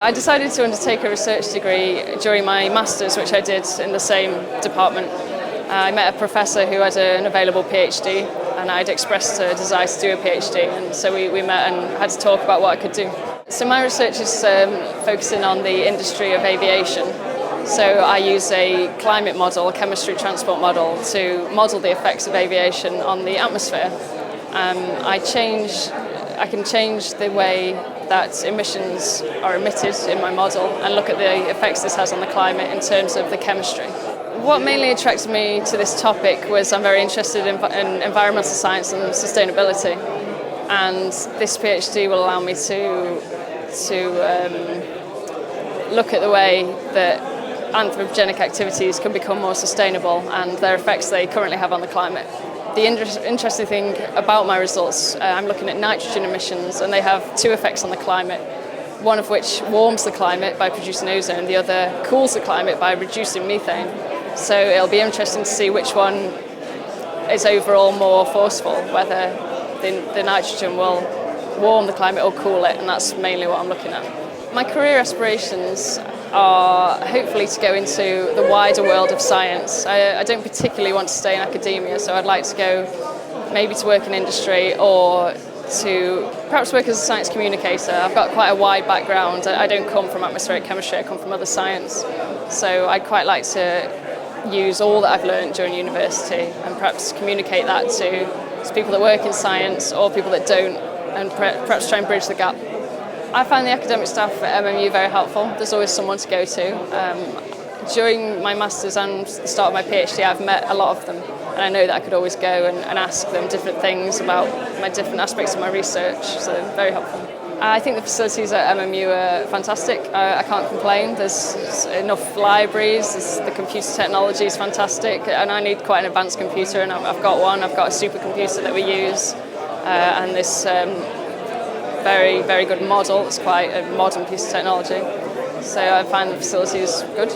I decided to undertake a research degree during my master's, which I did in the same department. I met a professor who had an available PhD, and I'd expressed a desire to do a PhD, and so we met and had to talk about what I could do. So my research is focusing on the industry of aviation. So I use a climate model, a chemistry transport model, to model the effects of aviation on the atmosphere. I can change the way that emissions are emitted in my model and look at the effects this has on the climate in terms of the chemistry. What mainly attracted me to this topic was I'm very interested in environmental science and sustainability, and this PhD will allow me to look at the way that anthropogenic activities can become more sustainable and their effects they currently have on the climate. The interesting thing about my results, I'm looking at nitrogen emissions, and they have two effects on the climate, one of which warms the climate by producing ozone, the other cools the climate by reducing methane. So it'll be interesting to see which one is overall more forceful, whether the nitrogen will warm the climate or cool it, and that's mainly what I'm looking at. My career aspirations are hopefully to go into the wider world of science. I don't particularly want to stay in academia, so I'd like to go maybe to work in industry or to perhaps work as a science communicator. I've got quite a wide background. I don't come from atmospheric chemistry, I come from other science. So I'd quite like to use all that I've learned during university and perhaps communicate that to people that work in science or people that don't, and perhaps try and bridge the gap. I find the academic staff at MMU very helpful. There's always someone to go to. During my master's and the start of my PhD, I've met a lot of them, and I know that I could always go and ask them different things about my different aspects of my research, so they're very helpful. I think the facilities at MMU are fantastic. I can't complain. There's enough libraries, the computer technology is fantastic, and I need quite an advanced computer, and I've got one. I've got a supercomputer that we use, and this very, very good model. It's quite a modern piece of technology. So I find the facilities good.